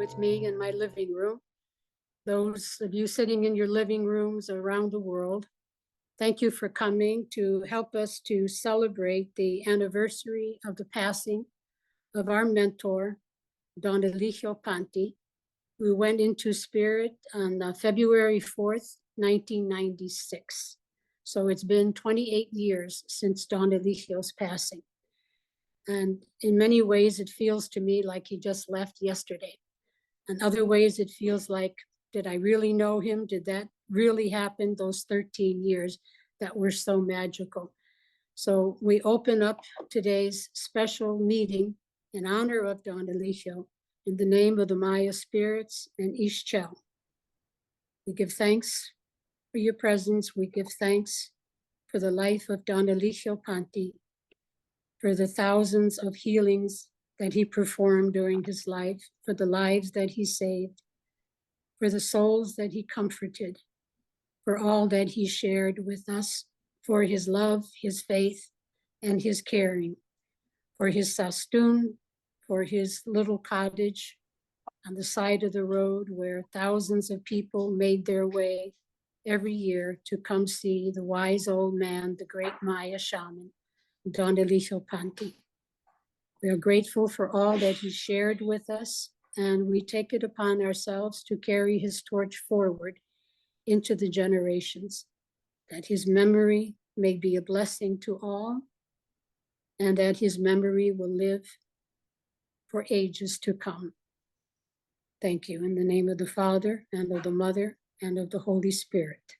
with me in my living room. Those of you sitting in your living rooms around the world, thank you for coming to help us to celebrate the anniversary of the passing of our mentor, Don Elijio Panti, who went into spirit on February 4th, 1996. So it's been 28 years since Don Eligio's passing. And in many ways, it feels to me like he just left yesterday. In other ways, it feels like, did I really know him? Did that really happen, those 13 years that were so magical? So we open up today's special meeting in honor of Don Elijio in the name of the Maya spirits and Ixchel. We give thanks for your presence. We give thanks for the life of Don Elijio Panti, for the thousands of healings that he performed during his life, for the lives that he saved, for the souls that he comforted, for all that he shared with us, for his love, his faith, and his caring, for his sastun, for his little cottage on the side of the road where thousands of people made their way every year to come see the wise old man, the great Maya shaman, Don Elijio Panti. We are grateful for all that he shared with us, and we take it upon ourselves to carry his torch forward into the generations, that his memory may be a blessing to all, and that his memory will live for ages to come. Thank you. In the name of the Father, and of the Mother, and of the Holy Spirit.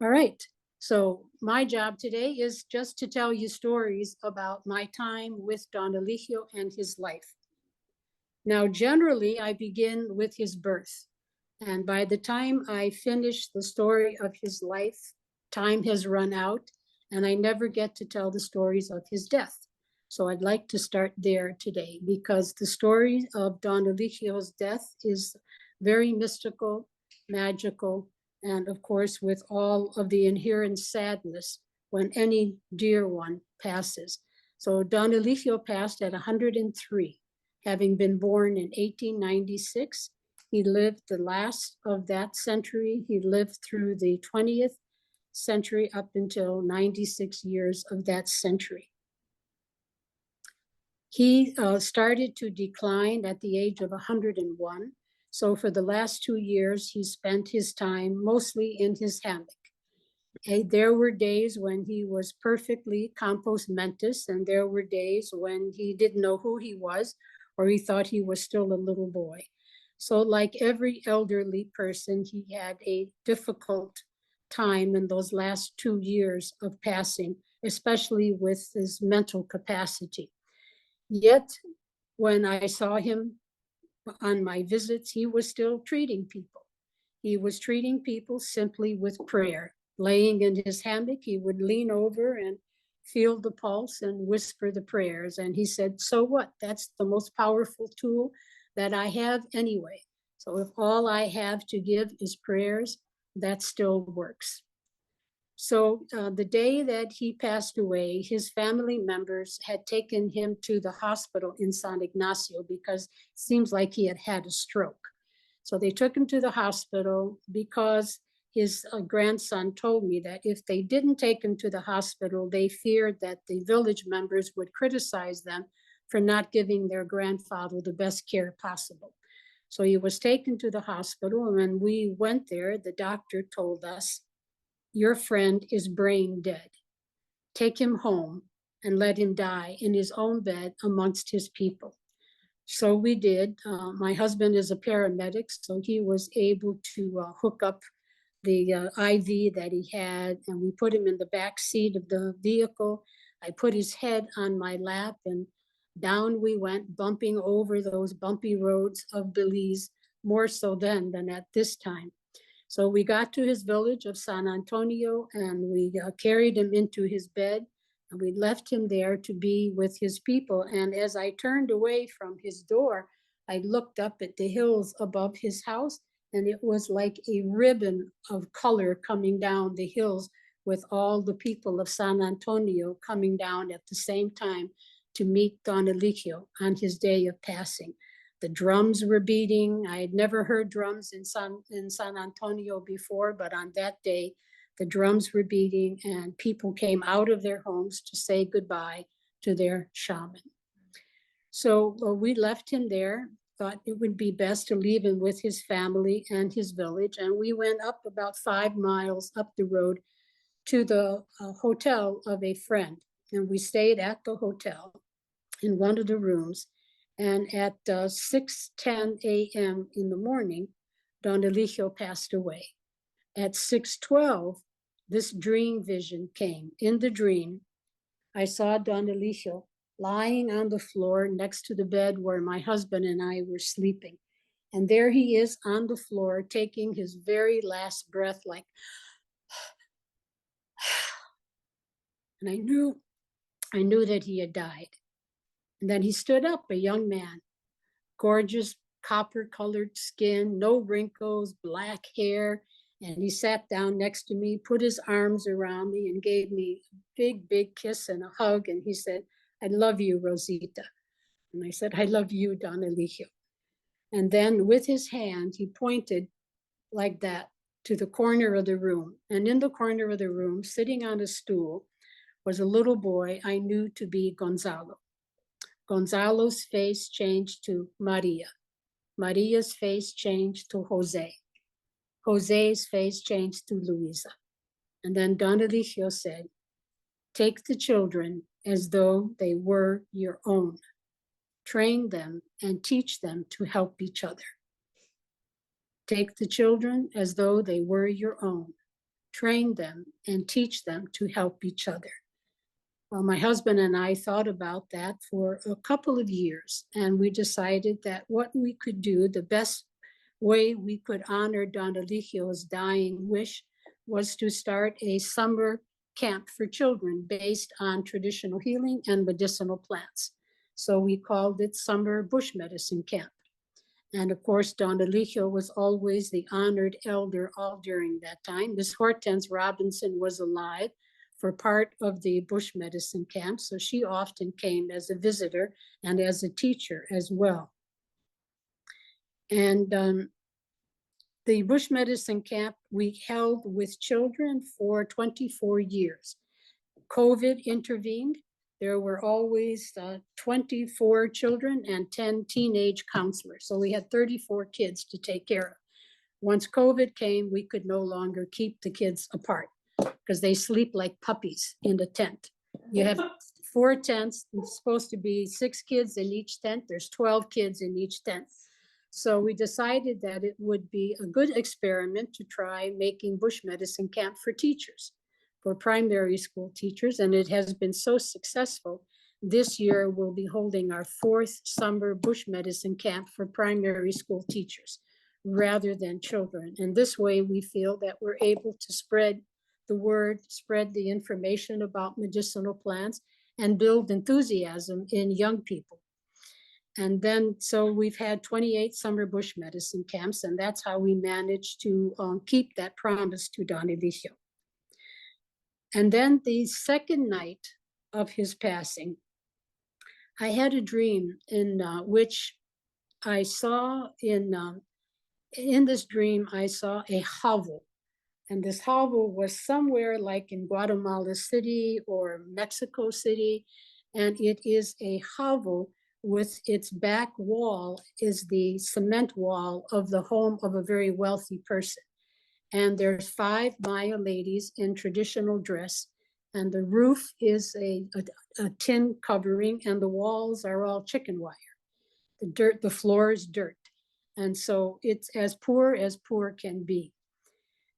All right. So my job today is just to tell you stories about my time with Don Elijio and his life. Now, generally, I begin with his birth. And by the time I finish the story of his life, time has run out, and I never get to tell the stories of his death. So I'd like to start there today, because the story of Don Eligio's death is very mystical, magical, and of course, with all of the inherent sadness when any dear one passes. So Don Elijio passed at 103, having been born in 1896. He lived the last of that century. He lived through the 20th century up until 96 years of that century. He started to decline at the age of 101. So for the last 2 years, he spent his time mostly in his hammock. There were days when he was perfectly compos mentis, and there were days when he didn't know who he was, or he thought he was still a little boy. So like every elderly person, he had a difficult time in those last 2 years of passing, especially with his mental capacity. Yet, when I saw him on my visits, he was still treating people. He was treating people simply with prayer. Laying in his hammock, he would lean over and feel the pulse and whisper the prayers. And he said, so what? That's the most powerful tool that I have anyway. So if all I have to give is prayers, that still works. So the day that he passed away, his family members had taken him to the hospital in San Ignacio because it seems like he had had a stroke. So they took him to the hospital because his grandson told me that if they didn't take him to the hospital, they feared that the village members would criticize them for not giving their grandfather the best care possible. So he was taken to the hospital, and when we went there, the doctor told us, your friend is brain dead. Take him home and let him die in his own bed amongst his people. So we did. My husband is a paramedic, so he was able to hook up the IV that he had, and we put him in the back seat of the vehicle. I put his head on my lap, and down we went, bumping over those bumpy roads of Belize, more so then than at this time. So we got to his village of San Antonio, and we carried him into his bed, and we left him there to be with his people. And as I turned away from his door, I looked up at the hills above his house, and it was like a ribbon of color coming down the hills with all the people of San Antonio coming down at the same time to meet Don Elijio on his day of passing. The drums were beating. I had never heard drums in San Antonio before, but on that day, the drums were beating and people came out of their homes to say goodbye to their shaman. So we left him there, thought it would be best to leave him with his family and his village. And we went up about 5 miles up the road to the hotel of a friend. And we stayed at the hotel in one of the rooms. And at 6:10 a.m. in the morning, Don Elijio passed away. At 6:12, this dream vision came. In the dream, I saw Don Elijio lying on the floor next to the bed where my husband and I were sleeping. And there he is on the floor, taking his very last breath, like, and I knew that he had died. And then he stood up, a young man, gorgeous copper-colored skin, no wrinkles, black hair. And he sat down next to me, put his arms around me and gave me a big, big kiss and a hug. And he said, "I love you, Rosita." And I said, "I love you, Don Elijio." And then with his hand, he pointed like that to the corner of the room. And in the corner of the room, sitting on a stool, was a little boy I knew to be Gonzalo. Gonzalo's face changed to Maria. Maria's face changed to Jose. Jose's face changed to Luisa. And then Don Elijio said, "Take the children as though they were your own. Train them and teach them to help each other. Take the children as though they were your own. Train them and teach them to help each other." Well, my husband and I thought about that for a couple of years, and we decided that what we could do, the best way we could honor Don Elijio's dying wish, was to start a summer camp for children based on traditional healing and medicinal plants. So we called it Summer Bush Medicine Camp. And of course, Don Elijio was always the honored elder all during that time. Miss Hortense Robinson was alive for part of the bush medicine camp, so she often came as a visitor and as a teacher as well. And the bush medicine camp we held with children for 24 years. COVID intervened. There were always 24 children and 10 teenage counselors. So we had 34 kids to take care of. Once COVID came, we could no longer keep the kids apart because they sleep like puppies in the tent. You have 4 tents. It's supposed to be 6 kids in each tent. There's 12 kids in each tent. So we decided that it would be a good experiment to try making bush medicine camp for teachers, for primary school teachers, and it has been so successful. This year, we'll be holding our 4th summer bush medicine camp for primary school teachers rather than children. And this way, we feel that we're able to spread the word, spread the information about medicinal plants, and build enthusiasm in young people. And then, so we've had 28 summer bush medicine camps, and that's how we managed to keep that promise to Don Elijio. And then the second night of his passing, I had a dream in which I saw in this dream, I saw a hovel. And this hovel was somewhere like in Guatemala City or Mexico City. And it is a hovel with its back wall is the cement wall of the home of a very wealthy person. And there's 5 Maya ladies in traditional dress. And the roof is a tin covering, and the walls are all chicken wire. The floor is dirt. And so it's as poor can be.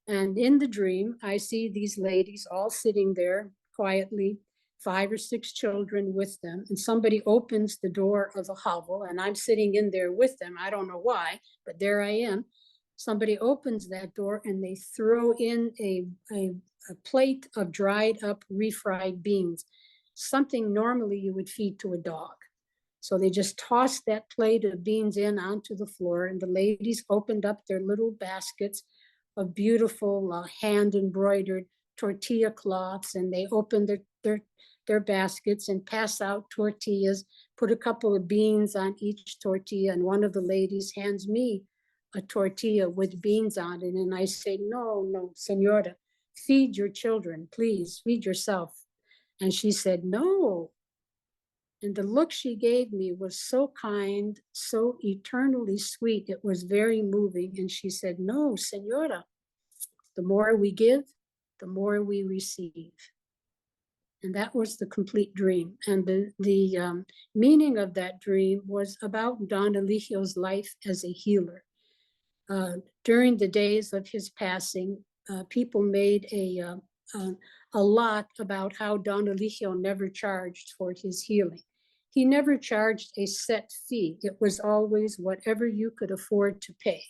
And in the dream, I see these ladies all sitting there quietly, 5 or 6 children with them. And somebody opens the door of the hovel, and I'm sitting in there with them. I don't know why, but there I am. Somebody opens that door and they throw in a plate of dried up refried beans, something normally you would feed to a dog. So they just tossed that plate of beans in onto the floor, and the ladies opened up their little baskets of beautiful hand embroidered tortilla cloths, and they opened their their baskets and pass out tortillas, put a couple of beans on each tortilla, and one of the ladies hands me a tortilla with beans on it. And I say, no, no, senora, feed your children, please, feed yourself. And she said, no. And the look she gave me was so kind, so eternally sweet. It was very moving. And she said, no, senora, the more we give, the more we receive. And that was the complete dream. And the meaning of that dream was about Don Eligio's life as a healer. During the days of his passing, people made a lot about how Don Eligio never charged for his healing. He never charged a set fee. It was always whatever you could afford to pay.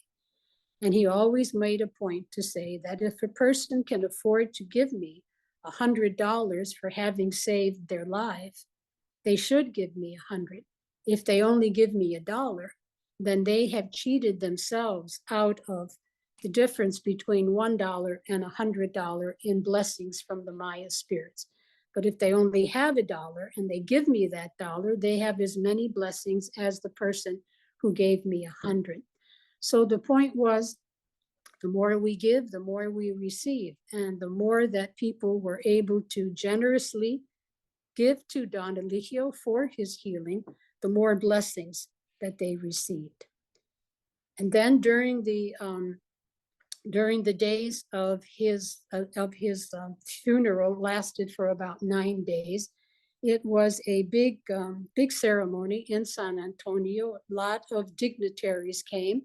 And he always made a point to say that if a person can afford to give me $100 for having saved their life, they should give me 100. If they only give me $1, then they have cheated themselves out of the difference between $1 and $100 in blessings from the Maya spirits. But if they only have $1 and they give me that dollar, they have as many blessings as the person who gave me 100. So the point was, the more we give, the more we receive. And the more that people were able to generously give to Don Eligio for his healing, the more blessings that they received. And then during the days of his funeral, lasted for about 9 days. It was a big ceremony in San Antonio. A lot of dignitaries came.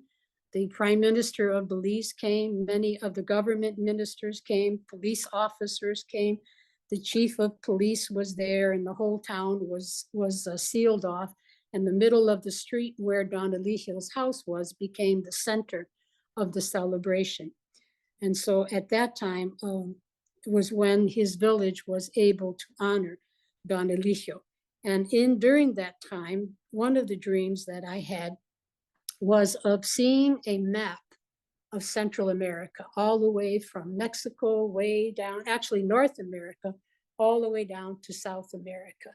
The Prime Minister of Belize came. Many of the government ministers came. Police officers came. The chief of police was there, and the whole town was sealed off. And the middle of the street where Don Eligio's house was became the center of the celebration. And so at that time was when his village was able to honor Don Eligio. And during that time, one of the dreams that I had was of seeing a map of Central America, all the way from Mexico, way down, actually North America, all the way down to South America.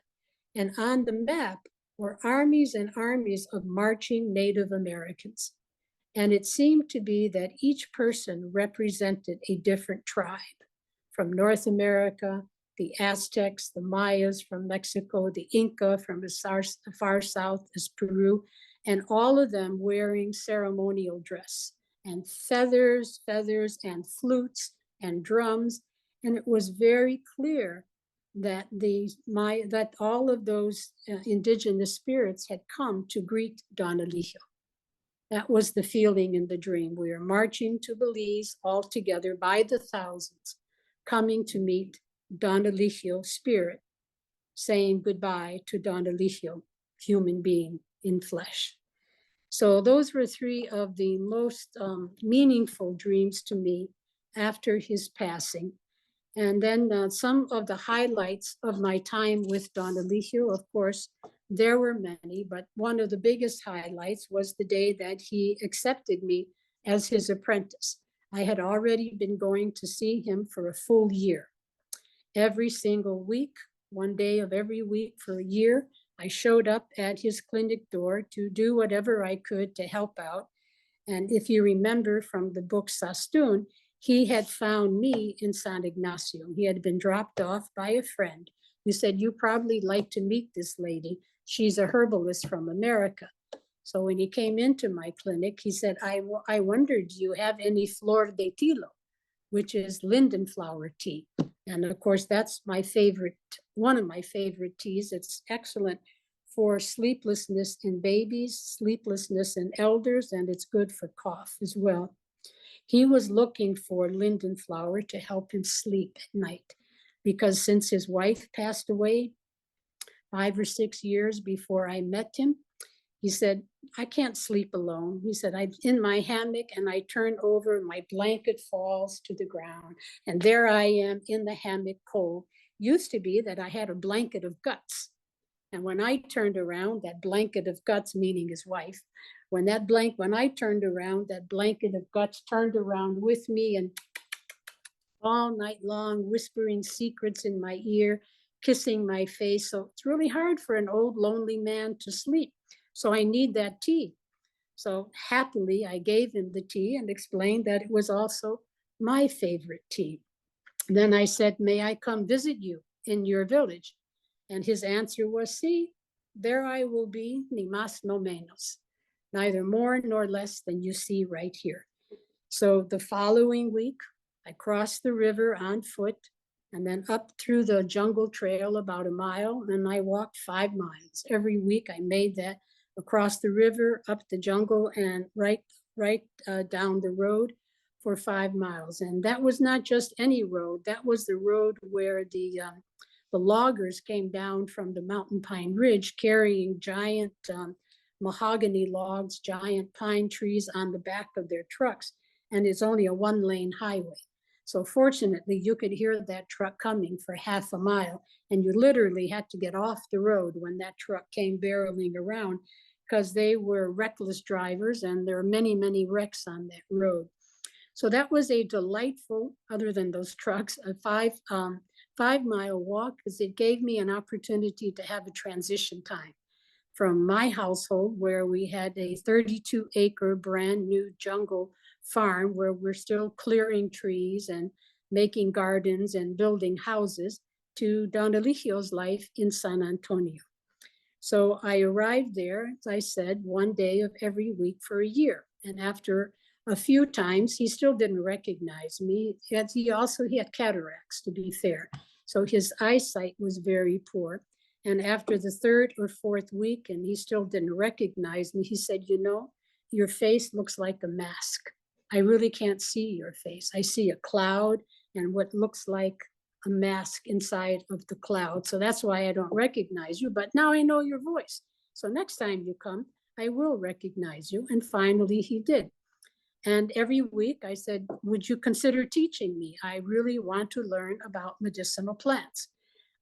And on the map were armies and armies of marching Native Americans. And it seemed to be that each person represented a different tribe. From North America, the Aztecs, the Mayas from Mexico, the Inca from as far south as Peru, and all of them wearing ceremonial dress and feathers and flutes and drums. And it was very clear that that all of those indigenous spirits had come to greet Don Eligio. That was the feeling in the dream. We were marching to Belize all together by the thousands, coming to meet Don Eligio spirit, saying goodbye to Don Eligio, human being in flesh. So those were three of the most meaningful dreams to me after his passing. And then some of the highlights of my time with Don Eligio, of course, there were many, but one of the biggest highlights was the day that he accepted me as his apprentice. I had already been going to see him for a full year. Every single week, one day of every week for a year, I showed up at his clinic door to do whatever I could to help out. And if you remember from the book Sastun, he had found me in San Ignacio. He had been dropped off by a friend who said, "You probably like to meet this lady. She's a herbalist from America." So when he came into my clinic, he said, I wondered, do you have any flor de tilo, which is linden flower tea? And of course, that's my favorite, one of my favorite teas. It's excellent for sleeplessness in babies, sleeplessness in elders, and it's good for cough as well. He was looking for linden flower to help him sleep at night, because since his wife passed away 5 or 6 years before I met him, he said, I can't sleep alone. He said, I'm in my hammock and I turn over, my blanket falls to the ground. And there I am in the hammock cold. Used to be that I had a blanket of guts. And when I turned around, that blanket of guts, meaning his wife, when I turned around, that blanket of guts turned around with me and all night long whispering secrets in my ear, kissing my face. So it's really hard for an old, lonely man to sleep. So I need that tea. So happily, I gave him the tea and explained that it was also my favorite tea. Then I said, may I come visit you in your village? And his answer was, see, there I will be, ni más no menos, neither more nor less than you see right here. So the following week, I crossed the river on foot and then up through the jungle trail about a mile, and I walked 5 miles. Every week I made that across the river, up the jungle, and right down the road for 5 miles. And that was not just any road. That was the road where the loggers came down from the mountain pine ridge carrying giant mahogany logs, giant pine trees on the back of their trucks. And it's only a 1-lane highway. So fortunately, you could hear that truck coming for half a mile, and you literally had to get off the road when that truck came barreling around, because they were reckless drivers, and there are many, many wrecks on that road. So that was a delightful, other than those trucks, a 5-mile walk, because it gave me an opportunity to have a transition time from my household, where we had a 32-acre brand new jungle farm where we're still clearing trees and making gardens and building houses, to Don Eligio's life in San Antonio. So I arrived there, as I said, one day of every week for a year. And after a few times, he still didn't recognize me. He had cataracts, to be fair. So his eyesight was very poor. And after the 3rd or 4th week, and he still didn't recognize me, he said, you know, your face looks like a mask. I really can't see your face. I see a cloud and what looks like a mask inside of the cloud. So that's why I don't recognize you. But now I know your voice. So next time you come, I will recognize you. And finally, he did. And every week I said, would you consider teaching me? I really want to learn about medicinal plants.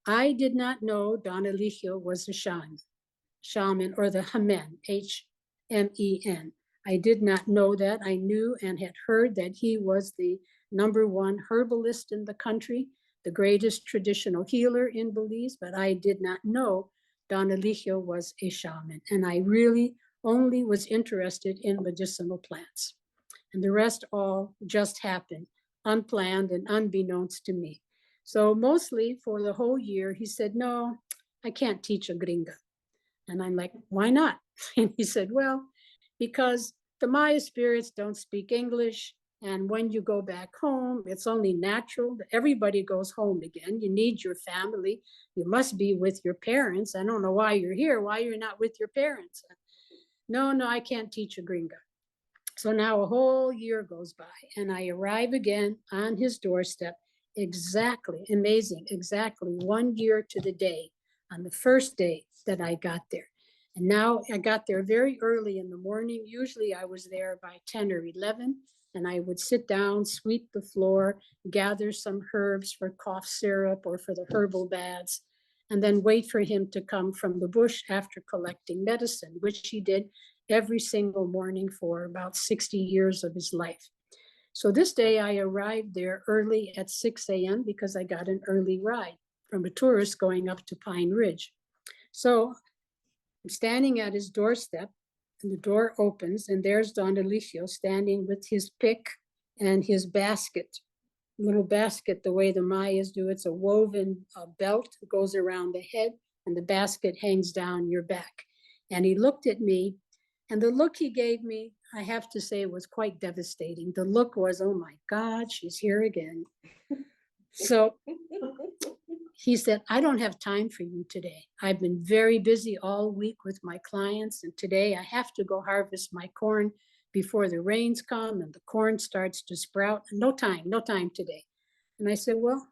I did not know Don Elijio was a shaman, or the Hamen, H-M-E-N. I did not know that. I knew and had heard that he was the #1 herbalist in the country, the greatest traditional healer in Belize, but I did not know Don Elijio was a shaman. And I really only was interested in medicinal plants. And the rest all just happened, unplanned and unbeknownst to me. So mostly for the whole year, he said, no, I can't teach a gringa. And I'm like, why not? And he said, well, because the Maya spirits don't speak English. And when you go back home, it's only natural that everybody goes home again. You need your family. You must be with your parents. I don't know why you're here, why you're not with your parents. No, I can't teach a gringa. So now a whole year goes by, and I arrive again on his doorstep, exactly 1 year to the day, on the first day that I got there. And now I got there very early in the morning. Usually I was there by 10 or 11, and I would sit down, sweep the floor, gather some herbs for cough syrup or for the herbal baths, and then wait for him to come from the bush after collecting medicine, which he did every single morning for about 60 years of his life. So this day I arrived there early at 6 a.m. because I got an early ride from a tourist going up to Pine Ridge. So I'm standing at his doorstep, and the door opens, and there's Don Elijio standing with his pick and his basket, little basket, the way the Mayas do. It's a woven belt that goes around the head, and the basket hangs down your back. And he looked at me, and the look he gave me, I have to say, was quite devastating. The look was, oh my God, she's here again. So he said, I don't have time for you today. I've been very busy all week with my clients, and today I have to go harvest my corn before the rains come and the corn starts to sprout. No time today. And I said, well,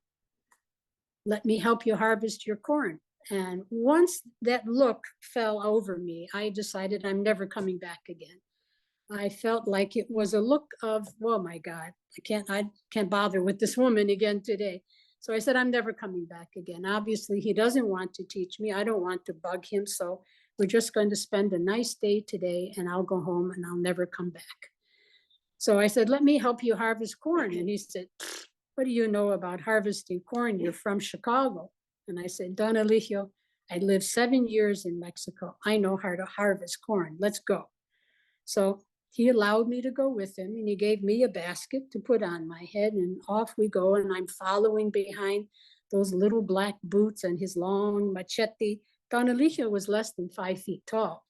let me help you harvest your corn. And once that look fell over me, I decided I'm never coming back again. I felt like it was a look of, oh my God, I can't bother with this woman again today. So I said, I'm never coming back again. Obviously, he doesn't want to teach me. I don't want to bug him. So we're just going to spend a nice day today, and I'll go home and I'll never come back. So I said, let me help you harvest corn. And he said, what do you know about harvesting corn? You're from Chicago. And I said, Don Elijio, I lived 7 years in Mexico. I know how to harvest corn. Let's go. So he allowed me to go with him, and he gave me a basket to put on my head, and off we go. And I'm following behind those little black boots and his long machete. Don Elijio was less than 5 feet tall.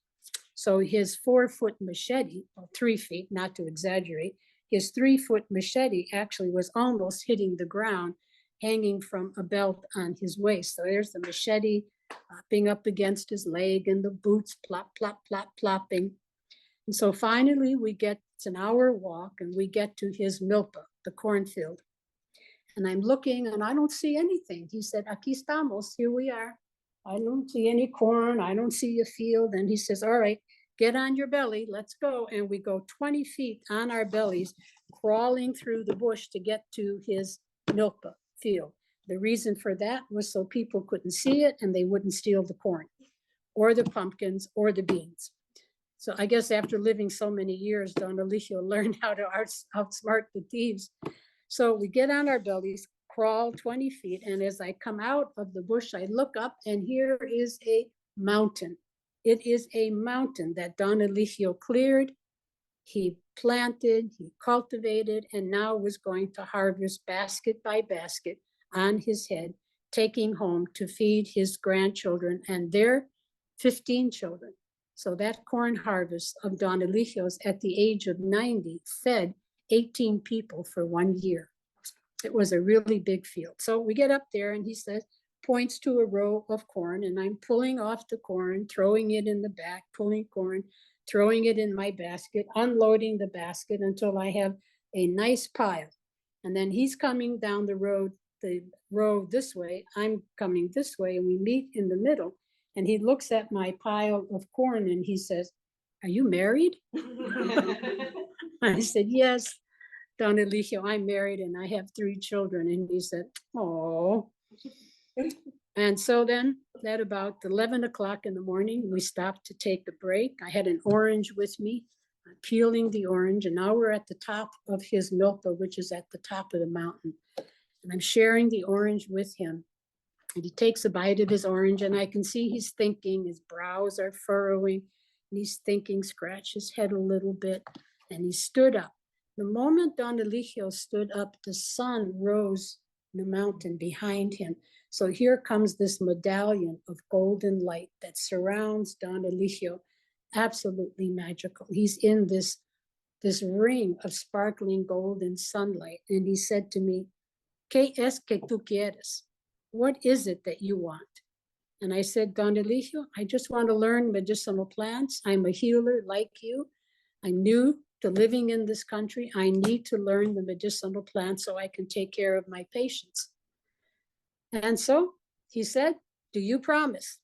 So his 4-foot machete, well, 3 feet, not to exaggerate, his 3-foot machete actually was almost hitting the ground, hanging from a belt on his waist. So there's the machete being up against his leg, and the boots plop, plop, plop, plopping. And so finally it's an hour walk, and we get to his milpa, the cornfield. And I'm looking and I don't see anything. He said, aquí estamos, here we are. I don't see any corn. I don't see a field. And he says, all right, get on your belly, let's go. And we go 20 feet on our bellies, crawling through the bush to get to his milpa field. The reason for that was so people couldn't see it and they wouldn't steal the corn or the pumpkins or the beans. So I guess after living so many years, Don Elijio learned how to outsmart the thieves. So we get on our bellies, crawl 20 feet, and as I come out of the bush, I look up, and here is a mountain. It is a mountain that Don Elijio cleared, he planted, he cultivated, and now was going to harvest basket by basket on his head, taking home to feed his grandchildren and their 15 children. So that corn harvest of Don Elijio's at the age of 90 fed 18 people for 1 year. It was a really big field. So we get up there, and he says, points to a row of corn, and I'm pulling off the corn, throwing it in the back, pulling corn, throwing it in my basket, unloading the basket until I have a nice pile. And then he's coming down the road this way, I'm coming this way, and we meet in the middle. And he looks at my pile of corn and he says, are you married? I said, yes, Don Elijio, I'm married and I have 3 children. And he said, oh. And so then at about 11 o'clock in the morning, we stopped to take a break. I had an orange with me, peeling the orange. And now we're at the top of his milpa, which is at the top of the mountain. And I'm sharing the orange with him. And he takes a bite of his orange, and I can see he's thinking, his brows are furrowing, and he's thinking, scratch his head a little bit, and he stood up. The moment Don Elijio stood up, the sun rose in the mountain behind him. So here comes this medallion of golden light that surrounds Don Elijio, absolutely magical. He's in this ring of sparkling golden sunlight, and he said to me, ¿Qué es que tú quieres? What is it that you want? And I said, Don Elijio, I just want to learn medicinal plants. I'm a healer like you. I'm new to living in this country. I need to learn the medicinal plants so I can take care of my patients. And so he said, do you promise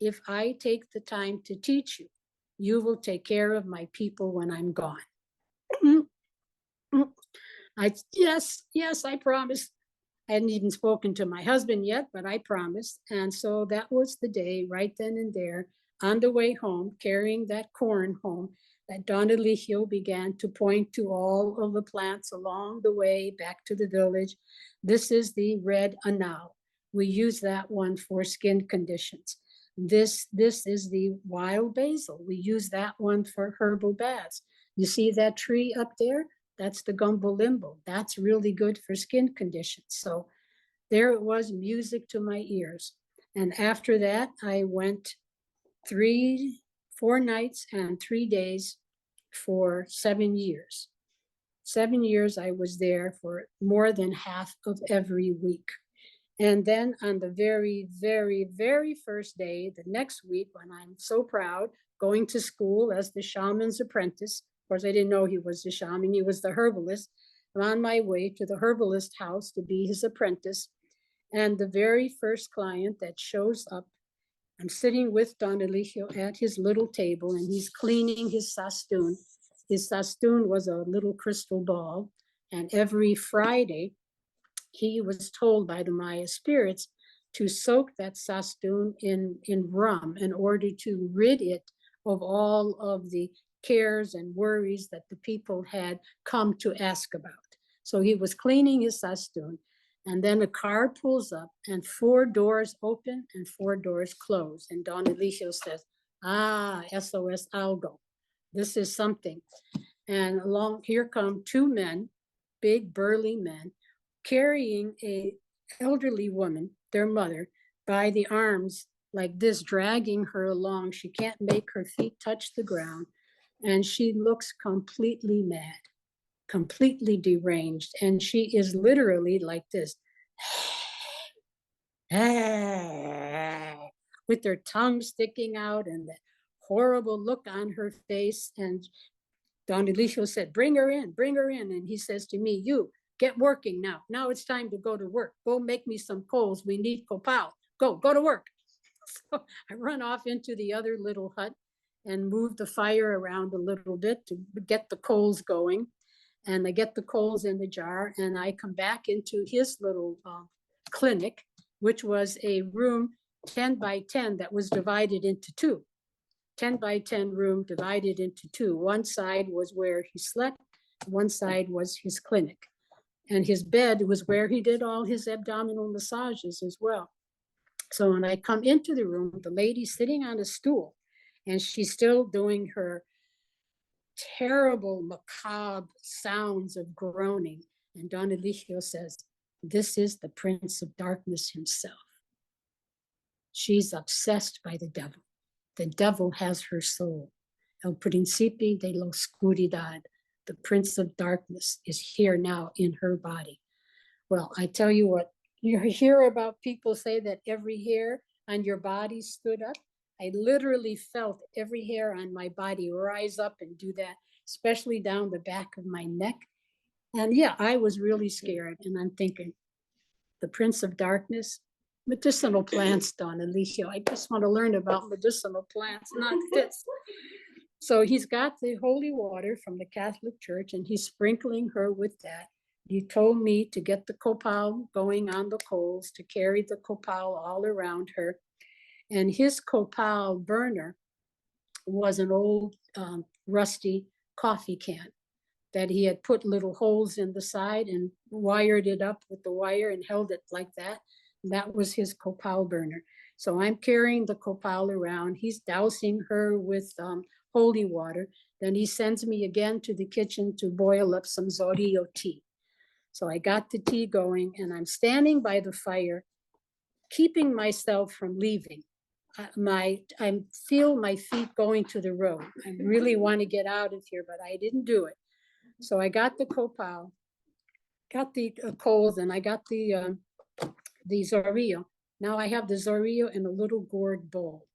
if I take the time to teach you, you will take care of my people when I'm gone? Yes, I promise. I hadn't even spoken to my husband yet, but I promised. And so that was the day, right then and there, on the way home, carrying that corn home, that Don Elijio began to point to all of the plants along the way back to the village. This is the red anal. We use that one for skin conditions. This is the wild basil. We use that one for herbal baths. You see that tree up there? That's the gumbo limbo. That's really good for skin conditions. So there it was, music to my ears. And after that, I went 4 nights and 3 days for 7 years. 7 years I was there for more than half of every week. And then on the very, very, very first day, the next week, when I'm so proud, going to school as the shaman's apprentice. Of course, I didn't know he was the shaman, he was the herbalist. I'm on my way to the herbalist house to be his apprentice. And the very first client that shows up, I'm sitting with Don Elijio at his little table, and he's cleaning his sastoon. His sastoon was a little crystal ball. And every Friday, he was told by the Maya spirits to soak that sastoon in rum in order to rid it of all of the cares and worries that the people had come to ask about. So he was cleaning his sastoon. And then a car pulls up and 4 doors open and 4 doors close. And Don Elijio says, ah, SOS Algo. This is something. And along here come 2 men, big burly men, carrying a elderly woman, their mother, by the arms like this, dragging her along. She can't make her feet touch the ground. And she looks completely mad, completely deranged. And she is literally like this, with their tongue sticking out and the horrible look on her face. And Don Elijio said, bring her in, bring her in. And he says to me, you get working now. Now it's time to go to work. Go make me some coals. We need copal. Go to work. So I run off into the other little hut and move the fire around a little bit to get the coals going. And I get the coals in the jar and I come back into his little clinic, which was a room 10 by 10 that was divided into 2. 10 by 10 room divided into 2. One side was where he slept, one side was his clinic. And his bed was where he did all his abdominal massages as well. So when I come into the room, the lady's sitting on a stool and she's still doing her terrible, macabre sounds of groaning. And Don Elijio says, this is the Prince of Darkness himself. She's obsessed by the devil. The devil has her soul. El Principe de la Oscuridad, the Prince of Darkness, is here now in her body. Well, I tell you what, you hear about people say that every hair on your body stood up. I literally felt every hair on my body rise up and do that, especially down the back of my neck. And yeah, I was really scared. And I'm thinking, the Prince of Darkness, medicinal plants, Don Elijio. I just want to learn about medicinal plants, not this. So he's got the holy water from the Catholic Church and he's sprinkling her with that. He told me to get the copal going on the coals, to carry the copal all around her. And his copal burner was an old rusty coffee can that he had put little holes in the side and wired it up with the wire and held it like that. That was his copal burner. So I'm carrying the copal around. He's dousing her with holy water. Then he sends me again to the kitchen to boil up some zorillo tea. So I got the tea going and I'm standing by the fire, keeping myself from leaving. I feel my feet going to the road. I really want to get out of here, but I didn't do it. So I got the copal, got the coals, and I got the zorillo. Now I have the zorillo in a little gourd bowl.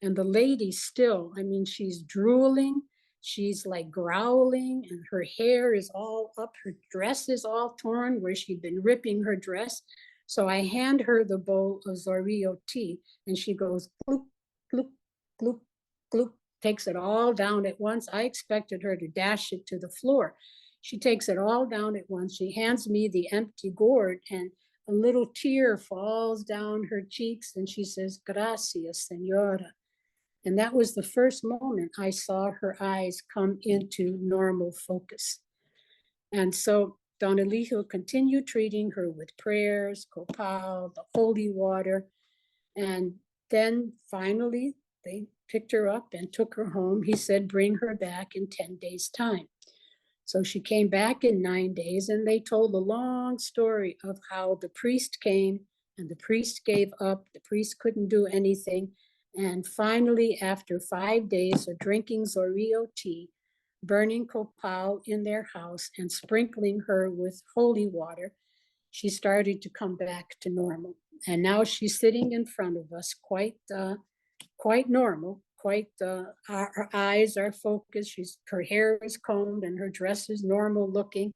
And the lady still, I mean, she's drooling, she's like growling, and her hair is all up, her dress is all torn where she'd been ripping her dress. So I hand her the bowl of zorillo tea, and she goes, gloop, gloop, gloop, gloop, takes it all down at once. I expected her to dash it to the floor. She takes it all down at once. She hands me the empty gourd, and a little tear falls down her cheeks, and she says, gracias, senora. And that was the first moment I saw her eyes come into normal focus. And so Don Elijio continued treating her with prayers, copal, the holy water. And then finally, they picked her up and took her home. He said, bring her back in 10 days' time. So she came back in 9 days, and they told a long story of how the priest came and the priest gave up. The priest couldn't do anything. And finally, after 5 days of drinking zorillo tea, burning copal in their house and sprinkling her with holy water, she started to come back to normal. And now she's sitting in front of us, quite normal, her eyes are focused. Her hair is combed and her dress is normal looking.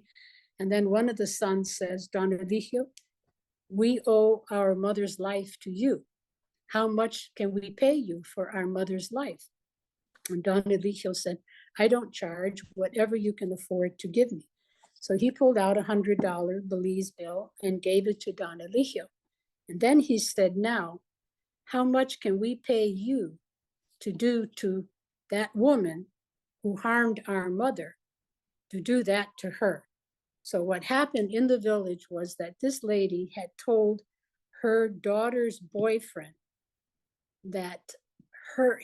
And then one of the sons says, Don Elijio, we owe our mother's life to you. How much can we pay you for our mother's life? And Don Elijio said, I don't charge, whatever you can afford to give me. So he pulled out $100 Belize bill and gave it to Don Elijio. And then he said, now, how much can we pay you to do to that woman who harmed our mother, to do that to her? So what happened in the village was that this lady had told her daughter's boyfriend that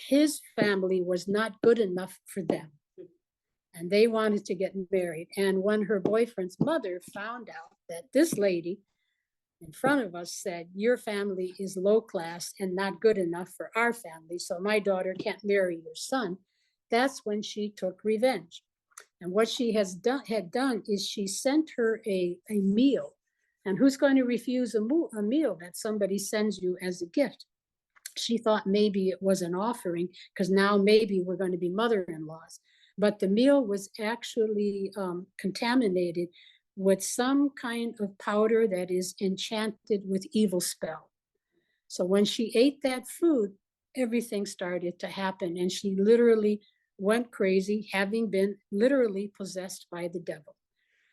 his family was not good enough for them, and they wanted to get married. And when her boyfriend's mother found out that this lady in front of us said, your family is low class and not good enough for our family, so my daughter can't marry your son, that's when she took revenge. And what she had done is she sent her a meal. And who's going to refuse a meal that somebody sends you as a gift? She thought maybe it was an offering, because now maybe we're going to be mother-in-laws. But the meal was actually contaminated with some kind of powder that is enchanted with evil spell. So when she ate that food, everything started to happen, and she literally went crazy, having been literally possessed by the devil.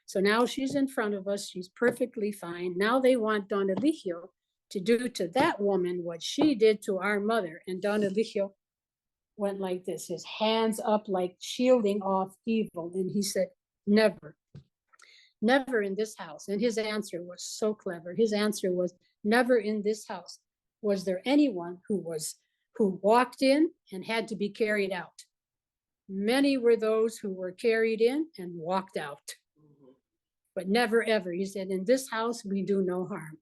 So now she's in front of us. She's perfectly fine. Now they want Don Elijio to do to that woman what she did to our mother. And Don Elijio went like this, his hands up like shielding off evil. And he said, never, never in this house. And his answer was so clever. His answer was, never in this house was there anyone who walked in and had to be carried out. Many were those who were carried in and walked out. But never ever, he said, in this house, we do no harm.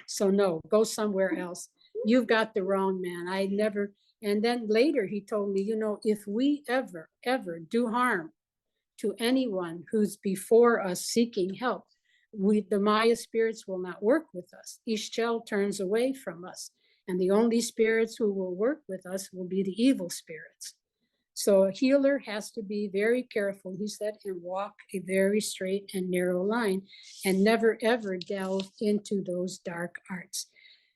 So no, go somewhere else. You've got the wrong man. I never. And then later he told me, if we ever do harm to anyone who's before us seeking help, the Maya spirits will not work with us. Ixchel turns away from us. And the only spirits who will work with us will be the evil spirits. So a healer has to be very careful, he said, and walk a very straight and narrow line and never ever delve into those dark arts.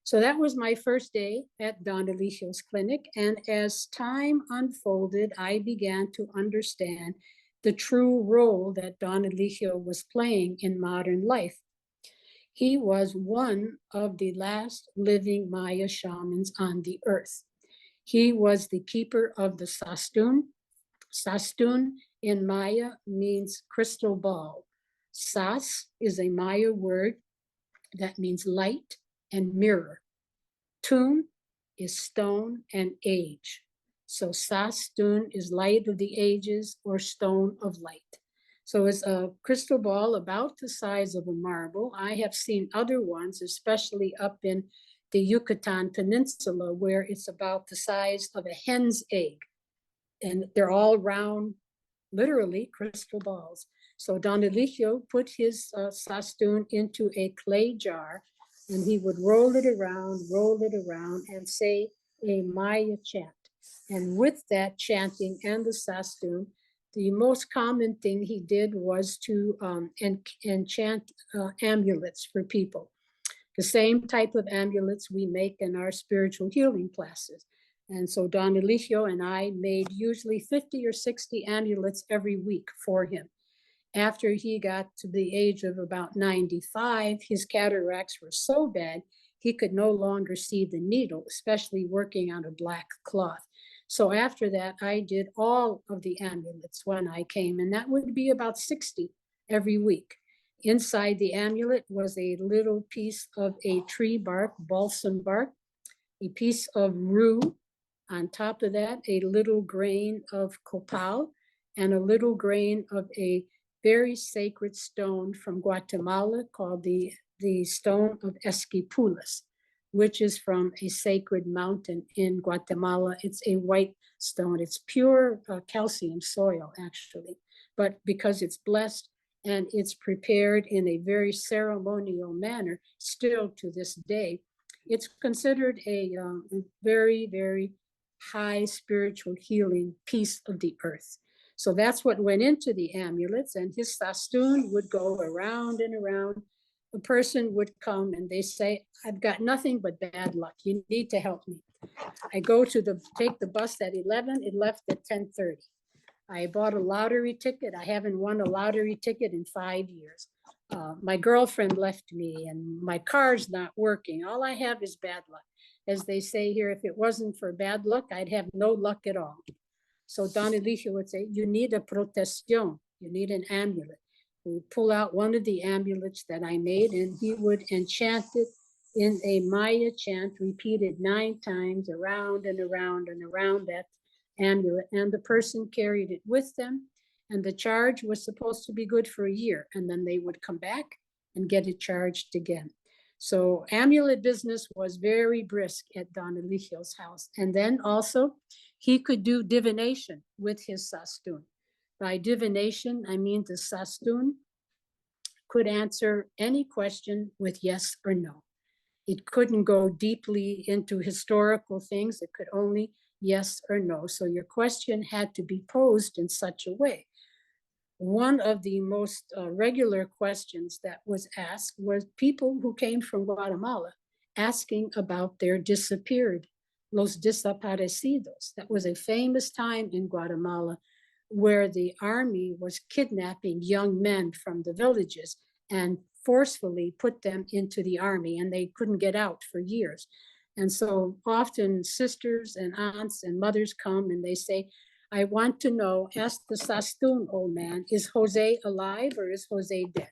So that was my first day at Don Eligio's clinic. And as time unfolded, I began to understand the true role that Don Elijio was playing in modern life. He was one of the last living Maya shamans on the earth. He was the keeper of the Sastun. Sastun in Maya means crystal ball. Sas is a Maya word that means light and mirror. Tun is stone and age. So Sastun is light of the ages or stone of light. So it's a crystal ball about the size of a marble. I have seen other ones, especially up in the Yucatan Peninsula, where it's about the size of a hen's egg. And they're all round, literally crystal balls. So Don Elijio put his sastun into a clay jar, and he would roll it around, and say a Maya chant. And with that chanting and the sastun, the most common thing he did was to enchant amulets for people. The same type of amulets we make in our spiritual healing classes. And so Don Elijio and I made usually 50 or 60 amulets every week for him. After he got to the age of about 95, his cataracts were so bad, he could no longer see the needle, especially working on a black cloth. So after that, I did all of the amulets when I came, and that would be about 60 every week. Inside the amulet was a little piece of a tree bark, balsam bark, a piece of rue. On top of that, a little grain of copal and a little grain of a very sacred stone from Guatemala called the stone of Esquipulas, which is from a sacred mountain in Guatemala. It's a white stone. It's pure calcium soil, actually. But because it's blessed and it's prepared in a very ceremonial manner, still to this day, it's considered a very, very high spiritual healing piece of the earth. So that's what went into the amulets, and his sastun would go around and around. A person would come and they say, I've got nothing but bad luck. You need to help me. I go to take the bus at 11, it left at 10:30. I bought a lottery ticket. I haven't won a lottery ticket in 5 years. My girlfriend left me and my car's not working. All I have is bad luck. As they say here, if it wasn't for bad luck, I'd have no luck at all. So Don Elijio would say, you need a protección, you need an amulet. We would pull out one of the amulets that I made, and he would enchant it in a Maya chant repeated 9 times around and around and around that amulet. And the person carried it with them. And the charge was supposed to be good for a year. And then they would come back and get it charged again. So amulet business was very brisk at Don Eligio's house. And then also he could do divination with his sastun. By divination, I mean the sastun could answer any question with yes or no. It couldn't go deeply into historical things. It could only yes or no. So your question had to be posed in such a way. One of the most regular questions that was asked was people who came from Guatemala asking about their disappeared, los desaparecidos. That was a famous time in Guatemala where the army was kidnapping young men from the villages and forcefully put them into the army, and they couldn't get out for years. And so often sisters and aunts and mothers come and they say, I want to know, ask the sastun, old man, is Jose alive or is Jose dead?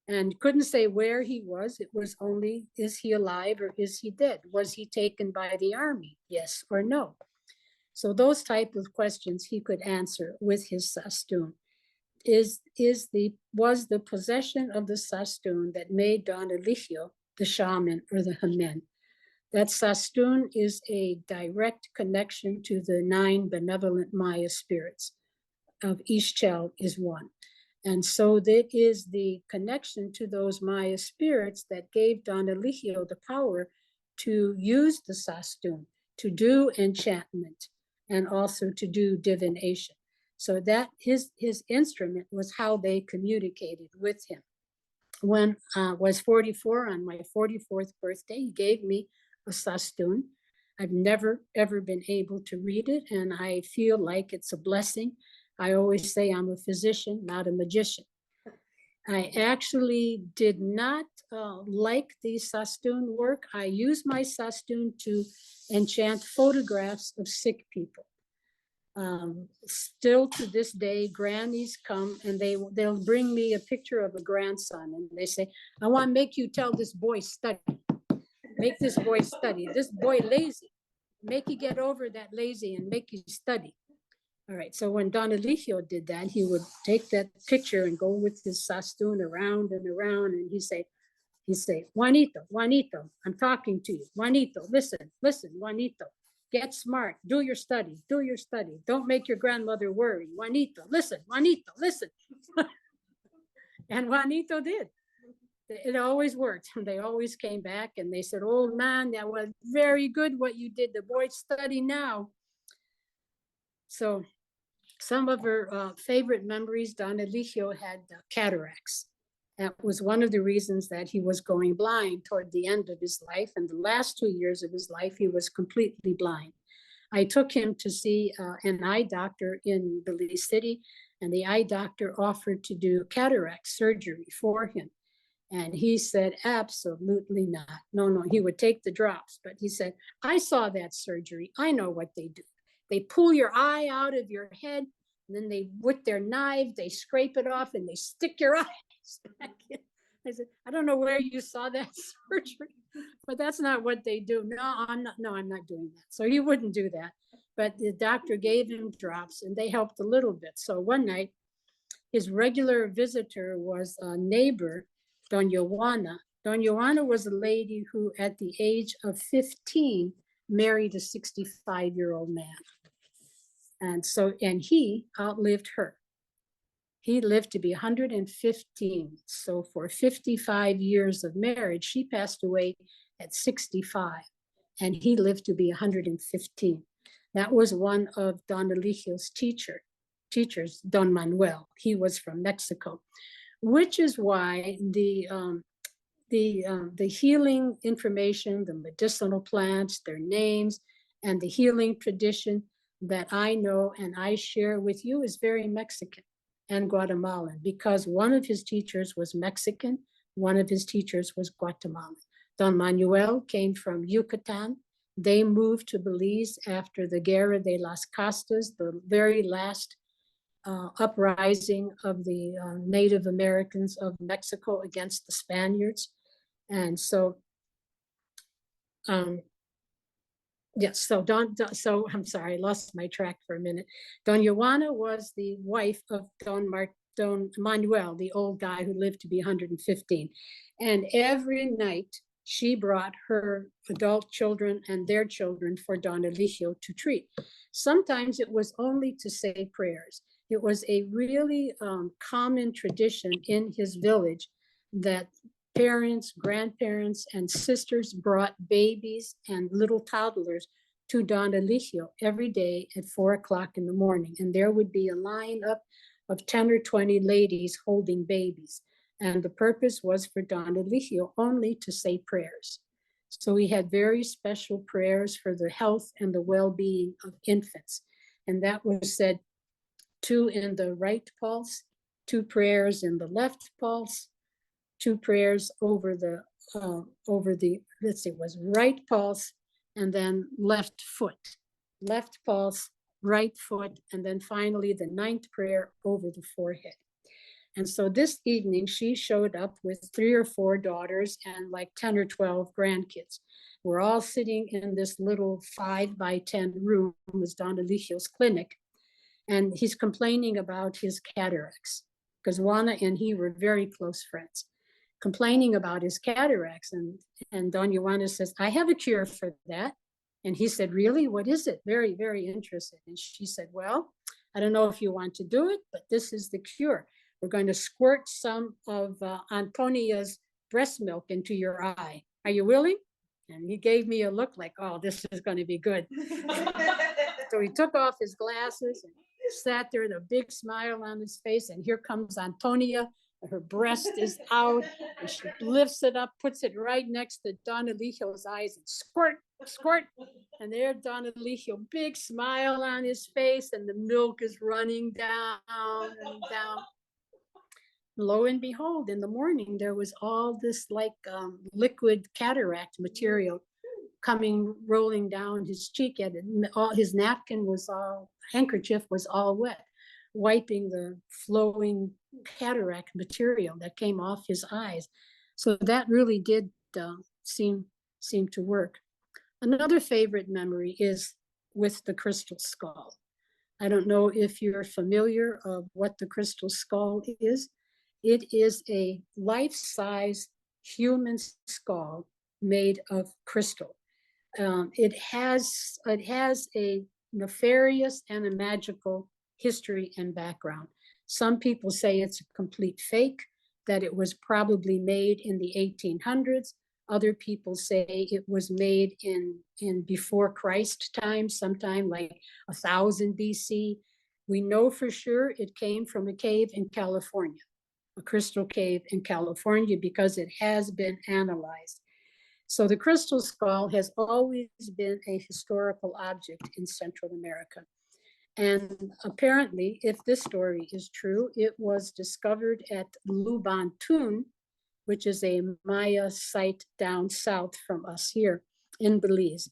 And couldn't say where he was. It was only, is he alive or is he dead? Was he taken by the army? Yes or no? So those type of questions he could answer with his sastun. Was the possession of the sastun that made Don Eligio the shaman or the hamen. That sastun is a direct connection to the 9 benevolent Maya spirits. Of Ixchel is one. And so that is the connection to those Maya spirits that gave Don Eligio the power to use the sastun, to do enchantment, and also to do divination. So that his instrument was how they communicated with him. When I was 44, on my 44th birthday, he gave me a sastun. I've never, ever been able to read it, and I feel like it's a blessing. I always say I'm a physician, not a magician. I actually did not like the sastun work. I used my sastun to enchant photographs of sick people. Still to this day, grannies come and they'll bring me a picture of a grandson, and they say, I want to make you tell this boy study. Make this boy study. This boy lazy. Make you get over that lazy and make you study. All right, so when Don Eligio did that, he would take that picture and go with his sastun around and around, and he'd say, Juanito, Juanito, I'm talking to you. Juanito, listen, Juanito, get smart, do your study. Don't make your grandmother worry. Juanito, listen. And Juanito did. It always worked. They always came back and they said, old man, that was very good what you did. The boy study now. So some of her favorite memories, Don Eligio had cataracts. That was one of the reasons that he was going blind toward the end of his life. And the last 2 years of his life, he was completely blind. I took him to see an eye doctor in Belize City, and the eye doctor offered to do cataract surgery for him. And he said, absolutely not. No, he would take the drops. But he said, I saw that surgery. I know what they do. They pull your eye out of your head, and then they, with their knife, they scrape it off and they stick your eyes back in. I said, I don't know where you saw that surgery, but that's not what they do. No, I'm not doing that. So he wouldn't do that. But the doctor gave him drops and they helped a little bit. So one night, his regular visitor was a neighbor, Doña Juana. Doña Juana was a lady who, at the age of 15, married a 65-year-old man. And he outlived her. He lived to be 115. So for 55 years of marriage, she passed away at 65, and he lived to be 115. That was one of Don Eligio's teachers, Don Manuel. He was from Mexico, which is why the healing information, the medicinal plants, their names, and the healing tradition that I know and I share with you is very Mexican and Guatemalan, because one of his teachers was Mexican, one of his teachers was Guatemalan. Don Manuel came from Yucatan. They moved to Belize after the Guerra de las Castas, the very last uprising of the Native Americans of Mexico against the Spaniards. And so, yes, so so I'm sorry, I lost my track for a minute. Doña Juana was the wife of Don Manuel, the old guy who lived to be 115. And every night she brought her adult children and their children for Don Elijio to treat. Sometimes it was only to say prayers. It was a really common tradition in his village that parents, grandparents, and sisters brought babies and little toddlers to Don Elijio every day at 4 o'clock in the morning. And there would be a lineup of 10 or 20 ladies holding babies. And the purpose was for Don Elijio only to say prayers. So we had very special prayers for the health and the well-being of infants. And that was said 2 in the right pulse, 2 prayers in the left pulse, 2 prayers over the, let's see, it was right pulse and then left foot, left pulse, right foot, and then finally the 9th prayer over the forehead. And so this evening she showed up with 3 or 4 daughters and like 10 or 12 grandkids. We're all sitting in this little 5 by 10 room, it was Don Eligio's clinic. And he's complaining about his cataracts because Juana and he were very close friends, complaining about his cataracts. And Doña Juana says, I have a cure for that. And he said, really? What is it? Very, very interested. And she said, well, I don't know if you want to do it, but this is the cure. We're going to squirt some of Antonia's breast milk into your eye. Are you willing? And he gave me a look like, oh, this is going to be good. So he took off his glasses and sat there with a big smile on his face. And here comes Antonia. Her breast is out, and she lifts it up, puts it right next to Don Eligio's eyes, and squirt, squirt. And there, Don Eligio, big smile on his face, and the milk is running down and down. Lo and behold, in the morning, there was all this like liquid cataract material coming, rolling down his cheek, and all his napkin was all, handkerchief was all wet, wiping the flowing cataract material that came off his eyes. So that really did seem to work. Another favorite memory is with the crystal skull. I don't know if you're familiar of what the crystal skull is. It is a life-size human skull made of crystal. It has a nefarious and a magical history and background. Some people say it's a complete fake, that it was probably made in the 1800s. Other people say it was made in before Christ time, sometime like 1000 BC. We know for sure it came from a cave in California, a crystal cave in California, because it has been analyzed. So the crystal skull has always been a historical object in Central America. And apparently, if this story is true, it was discovered at Lubantun, which is a Maya site down south from us here in Belize.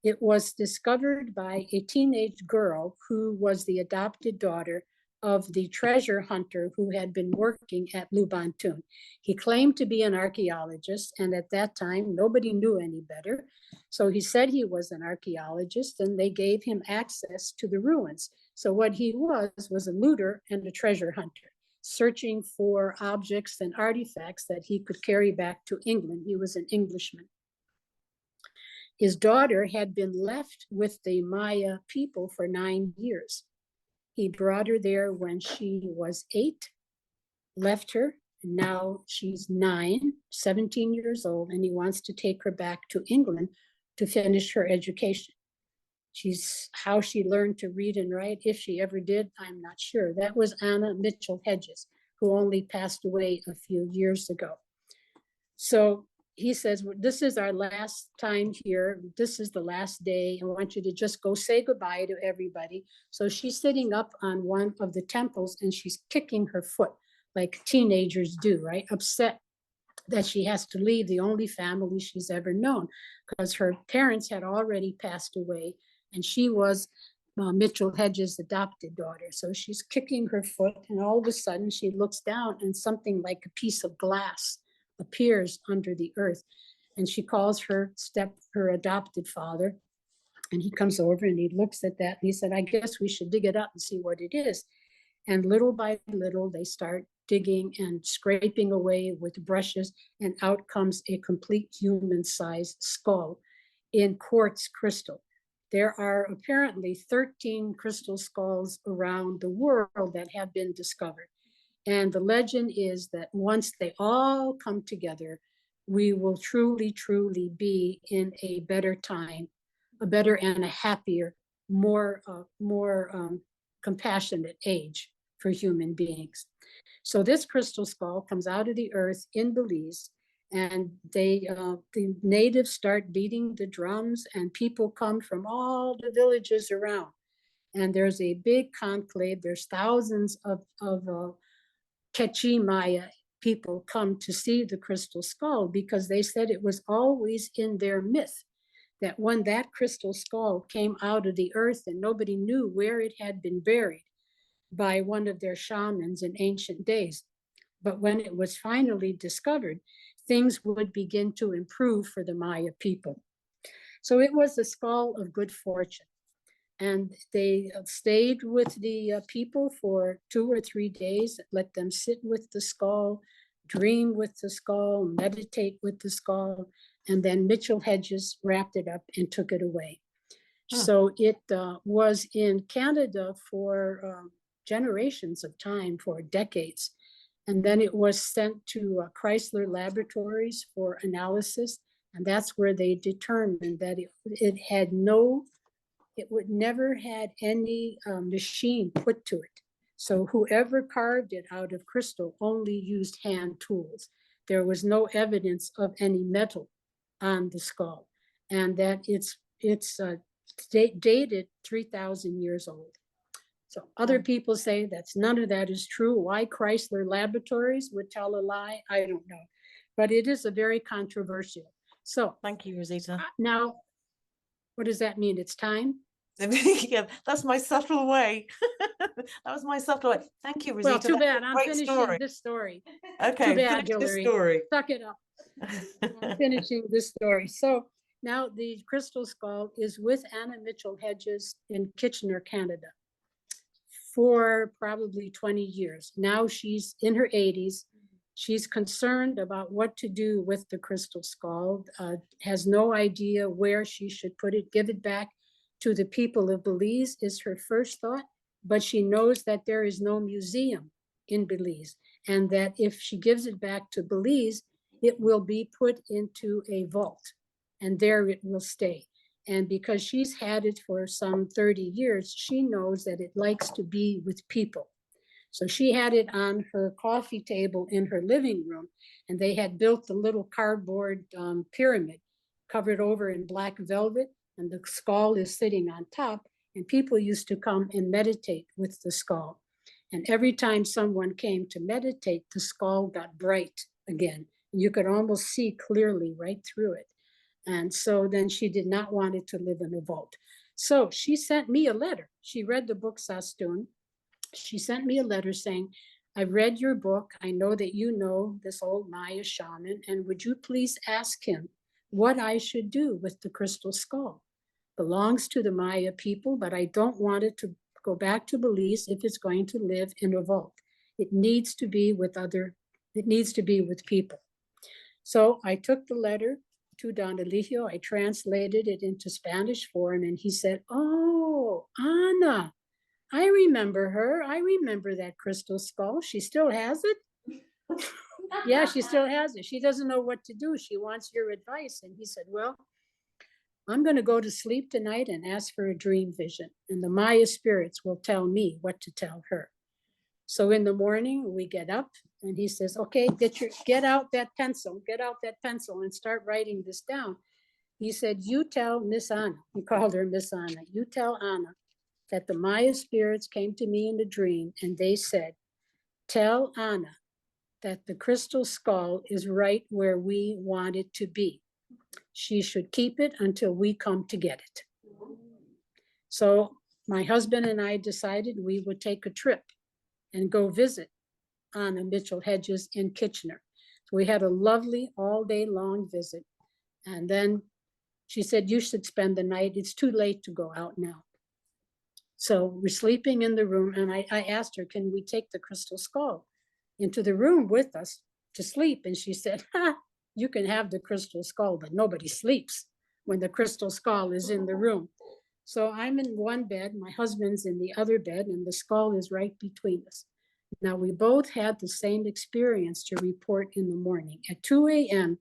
It was discovered by a teenage girl who was the adopted daughter of the treasure hunter who had been working at Lubantun. He claimed to be an archaeologist, and at that time, nobody knew any better. So he said he was an archaeologist, and they gave him access to the ruins. So what he was a looter and a treasure hunter, searching for objects and artifacts that he could carry back to England. He was an Englishman. His daughter had been left with the Maya people for 9 years. He brought her there when she was 8, left her, and now she's 9, 17 years old, and he wants to take her back to England to finish her education. How she learned to read and write, if she ever did, I'm not sure. That was Anna Mitchell Hedges, who only passed away a few years ago. So he says, this is our last time here. This is the last day. I want you to just go say goodbye to everybody. So she's sitting up on one of the temples and she's kicking her foot like teenagers do, right? Upset that she has to leave the only family she's ever known, because her parents had already passed away and she was Mitchell Hedges' adopted daughter. So she's kicking her foot, and all of a sudden she looks down and something like a piece of glass appears under the earth. And she calls her adopted father, and he comes over and he looks at that and he said, I guess we should dig it up and see what it is. And little by little, they start digging and scraping away with brushes, and out comes a complete human-sized skull in quartz crystal. There are apparently 13 crystal skulls around the world that have been discovered. And the legend is that once they all come together, we will truly, truly be in a better time, a better and a happier, more compassionate age for human beings. So this crystal skull comes out of the earth in Belize, and the natives start beating the drums, and people come from all the villages around. And there's a big conclave. There's thousands of Quechua Maya people come to see the crystal skull, because they said it was always in their myth that when that crystal skull came out of the earth and nobody knew where it had been buried by one of their shamans in ancient days, but when it was finally discovered, things would begin to improve for the Maya people. So it was a skull of good fortune. And they stayed with the people for 2 or 3 days, let them sit with the skull, dream with the skull, meditate with the skull, and then Mitchell Hedges wrapped it up and took it away. So it was in Canada for generations of time, for decades. And then it was sent to Chrysler Laboratories for analysis. And that's where they determined that it would never had any machine put to it. So whoever carved it out of crystal only used hand tools. There was no evidence of any metal on the skull, and that it's dated 3,000 years old. So other people say that's none of that is true. Why Chrysler Laboratories would tell a lie, I don't know. But it is a very controversial. So thank you, Rosita. Now, what does that mean? It's time? Yeah, that's my subtle way. That was my subtle way. Thank you, Rosita. Well, too bad. I'm finishing this story. Okay, too bad, Hillary. Story. Suck it up. I'm finishing this story. So now the crystal skull is with Anna Mitchell Hedges in Kitchener, Canada, for probably 20 years. Now she's in her 80s. She's concerned about what to do with the crystal skull, has no idea where she should put it. Give it back to the people of Belize is her first thought, but she knows that there is no museum in Belize, and that if she gives it back to Belize, it will be put into a vault, and there it will stay. And because she's had it for some 30 years, she knows that it likes to be with people. So she had it on her coffee table in her living room, and they had built the little cardboard pyramid covered over in black velvet, and the skull is sitting on top, and people used to come and meditate with the skull. And every time someone came to meditate, the skull got bright again. You could almost see clearly right through it. And so then she did not want it to live in a vault. So she sent me a letter. She read the book Sastun. She sent me a letter saying, I read your book. I know that you know this old Maya shaman, and would you please ask him what I should do with the crystal skull? Belongs to the Maya people, but I don't want it to go back to Belize if it's going to live in a vault. It needs to be with people. So I took the letter to Don Elijio. I translated it into Spanish for him, and he said, oh, Ana, I remember her. I remember that crystal skull. She still has it? Yeah, she still has it. She doesn't know what to do. She wants your advice. And he said, well, I'm going to go to sleep tonight and ask for a dream vision, and the Maya spirits will tell me what to tell her. So in the morning, we get up, and he says, okay, get out that pencil and start writing this down. He said, you tell Miss Anna, he called her Miss Anna, you tell Anna that the Maya spirits came to me in a dream, and they said, tell Anna that the crystal skull is right where we want it to be. She should keep it until we come to get it. So my husband and I decided we would take a trip and go visit Anna Mitchell Hedges in Kitchener. So we had a lovely all day long visit. And then she said, you should spend the night. It's too late to go out now. So we're sleeping in the room. And I asked her, can we take the crystal skull into the room with us to sleep? And she said, you can have the crystal skull, but nobody sleeps when the crystal skull is in the room. So I'm in one bed, my husband's in the other bed, and the skull is right between us. Now, we both had the same experience to report in the morning. At 2 a.m.,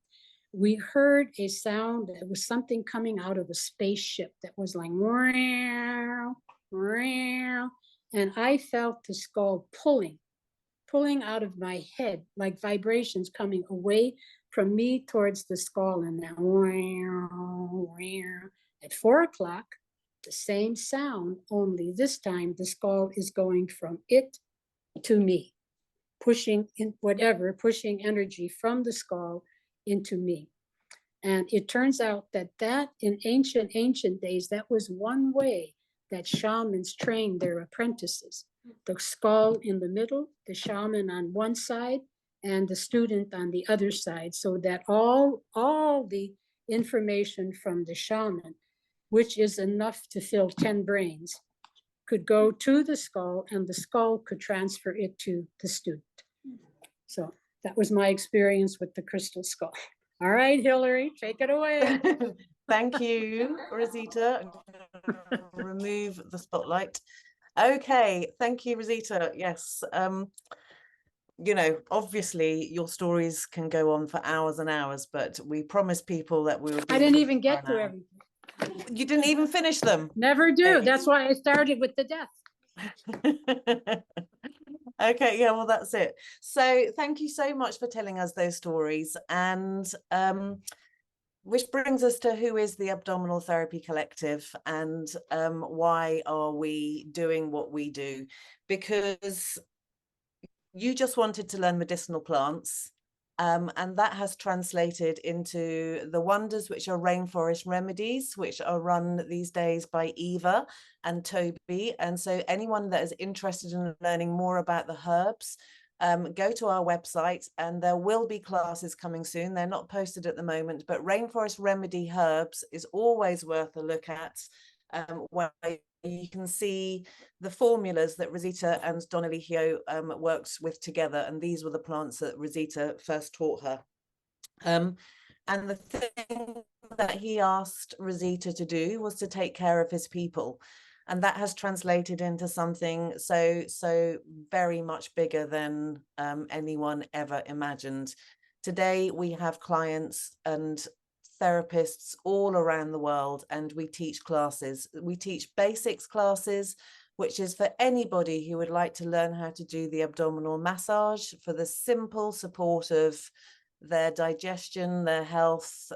we heard a sound. It was something coming out of a spaceship that was like, meow, meow. And I felt the skull pulling out of my head, like vibrations coming away from me towards the skull. And that, at 4 o'clock, the same sound, only this time the skull is going from it to me, pushing energy from the skull into me. And it turns out that in ancient days, that was one way that shamans trained their apprentices. The skull in the middle, the shaman on one side, and the student on the other side, so that all the information from the shaman, which is enough to fill 10 brains, could go to the skull, and the skull could transfer it to the student. So that was my experience with the crystal skull. All right, Hillary, take it away. Thank you, Rosita. Remove the spotlight. Okay, thank you, Rosita. Yes, you know, obviously your stories can go on for hours and hours, but we promise people that we will be. I didn't even get to everything. You didn't even finish them. Never do. That's why I started with the death. Okay, yeah, well, that's it. So thank you so much for telling us those stories. And which brings us to who is the Abdominal Therapy Collective, and why are we doing what we do? Because you just wanted to learn medicinal plants, and that has translated into the wonders, which are rainforest remedies, which are run these days by Eva and Toby. And so anyone that is interested in learning more about the herbs, go to our website, and there will be classes coming soon. They're not posted at the moment, but Rainforest Remedy Herbs is always worth a look at, where you can see the formulas that Rosita and Don Elijio works with together. And these were the plants that Rosita first taught her. And the thing that he asked Rosita to do was to take care of his people. And that has translated into something so very much bigger than anyone ever imagined. Today, we have clients and therapists all around the world, and we teach classes. We teach basics classes, which is for anybody who would like to learn how to do the abdominal massage for the simple support of their digestion, their health,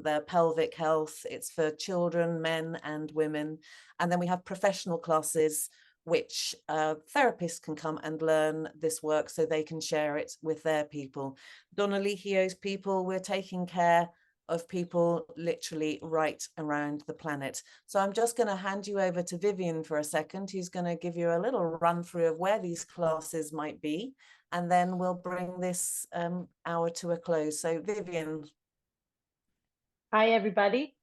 their pelvic health. It's for children, men and women. And then we have professional classes, which therapists can come and learn this work so they can share it with their people. Don Elijio's people, we're taking care of people literally right around the planet. So I'm just going to hand you over to Vivian for a second, who's going to give you a little run through of where these classes might be, and then we'll bring this hour to a close. So Vivian. Hi, everybody.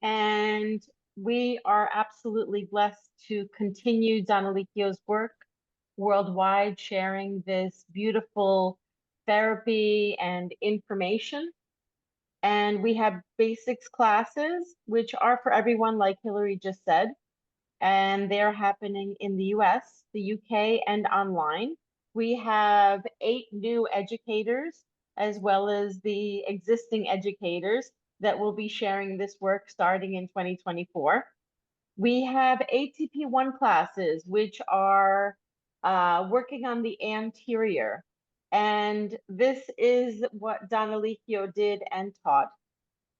And we are absolutely blessed to continue Don Elijio's work worldwide, sharing this beautiful therapy and information. And we have basics classes, which are for everyone, like Hillary just said. And they're happening in the US, the UK, and online. We have 8 new educators, as well as the existing educators that will be sharing this work starting in 2024. We have ATP1 classes, which are working on the anterior. And this is what Don Elijio did and taught.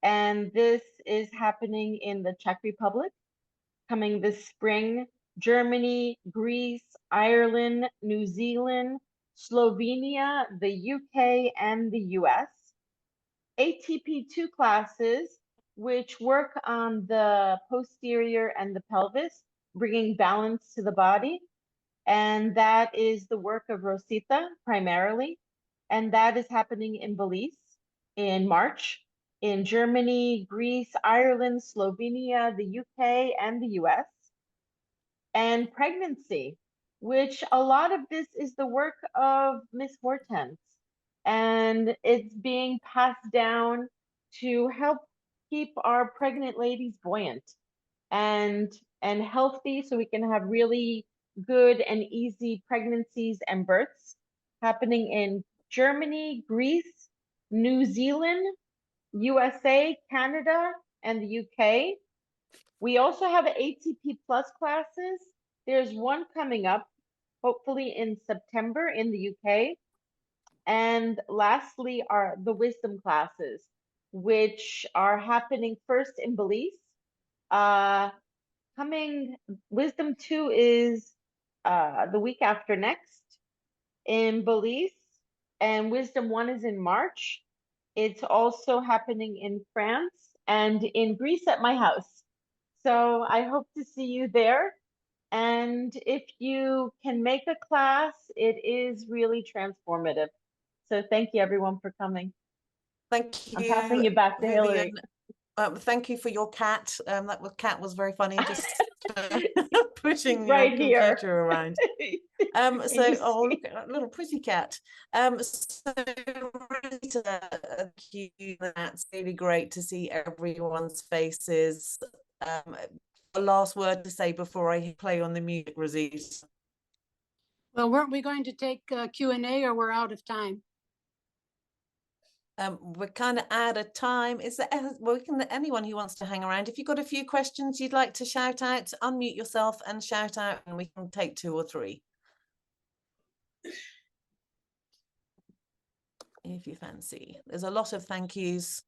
And this is happening in the Czech Republic, coming this spring, Germany, Greece, Ireland, New Zealand, Slovenia, the UK, and the US. ATP2 classes, which work on the posterior and the pelvis, bringing balance to the body. And that is the work of Rosita primarily. And that is happening in Belize in March, in Germany, Greece, Ireland, Slovenia, the UK, and the US. And pregnancy, which a lot of this is the work of Miss Hortense. And it's being passed down to help keep our pregnant ladies buoyant and healthy, so we can have really good and easy pregnancies and births happening in Germany, Greece, New Zealand, USA, Canada, and the UK. We also have ATP Plus classes. There's one coming up, hopefully in September in the UK. And lastly are the wisdom classes, which are happening first in Belize. Coming, Wisdom 2 is the week after next in Belize, and Wisdom 1 is in March. It's also happening in France and in Greece at my house. So I hope to see you there. And if you can make a class, it is really transformative. So thank you everyone for coming. Thank you. I'm passing you back to Vivian. Hillary. Thank you for your cat. Cat was very funny, just pushing your Right here. computer around. Oh, look at that little pretty cat. So Rita, thank you. That's really great to see everyone's faces. A last word to say before I play on the music, Rosita. Well, weren't we going to take Q&A, or we're out of time? We're kind of out of time. Is there anyone who wants to hang around? If you've got a few questions you'd like to shout out, unmute yourself and shout out, and we can take 2 or 3. If you fancy. There's a lot of thank yous.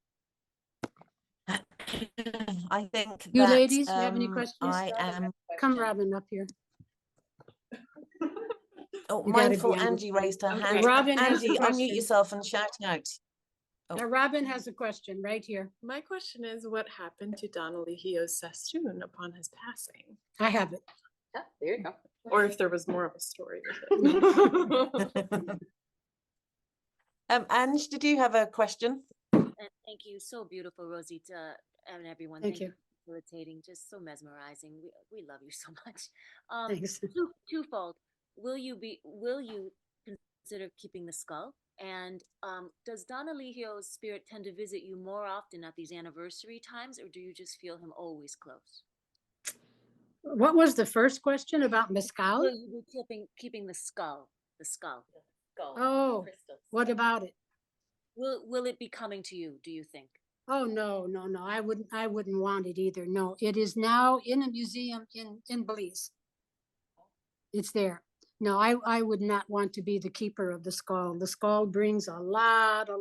I think You that, ladies, you have any questions? I am. Come, Robin, up here. Oh, You gotta mindful be on Angie the raised her phone. hand. Robin has a Angie, unmute question. yourself and shout out. Oh. Now, Robin has a question right here. My question is, what happened to Don Eligio's sassoon upon his passing? I have it. Yeah, there you go. Or if there was more of a story with it. Ange, did you have a question? And thank you. So beautiful, Rosita, and everyone. Thank you. For facilitating. Just so mesmerizing. We love you so much. Thanks. Twofold. Will you consider keeping the skull? And does Don Eligio's spirit tend to visit you more often at these anniversary times, or do you just feel him always close? What was the first question about Mescal? Will you be keeping the skull? The skull. Oh, Crystal. what about it? Will it be coming to you, do you think? Oh, no. I wouldn't want it either. No, it is now in a museum in Belize. It's there. No, I would not want to be the keeper of the skull. The skull brings a lot of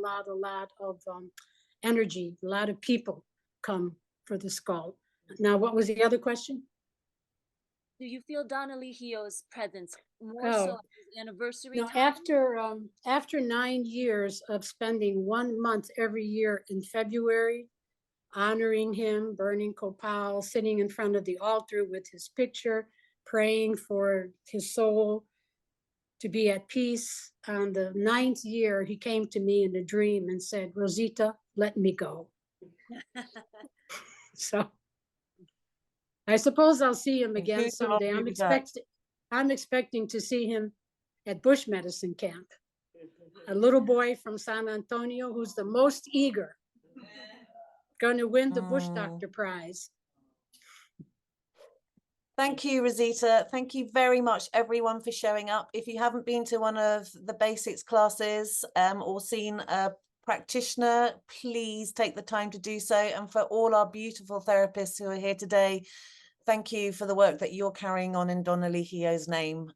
energy. A lot of people come for the skull. Now, what was the other question? Do you feel Don Eligio's presence more so at his anniversary No, time? after 9 years of spending 1 month every year in February, honoring him, burning copal, sitting in front of the altar with his picture, praying for his soul to be at peace. On the 9th year, he came to me in a dream and said, Rosita, let me go. So I suppose I'll see him again someday. I'm expecting to see him at Bush Medicine Camp. A little boy from San Antonio who's the most eager, going to win the Bush Doctor Prize. Thank you, Rosita. Thank you very much, everyone, for showing up. If you haven't been to one of the basics classes or seen a practitioner, please take the time to do so. And for all our beautiful therapists who are here today, thank you for the work that you're carrying on in Don Eligio's name.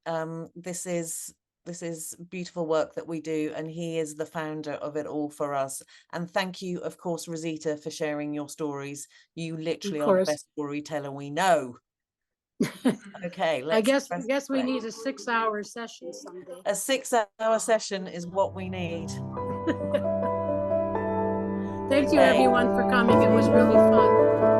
This is beautiful work that we do, and he is the founder of it all for us. And thank you, of course, Rosita, for sharing your stories. You literally are the best storyteller we know. Okay, I guess we need a 6-hour session someday. A 6-hour session is what we need. Thank you, everyone, for coming. It was really fun.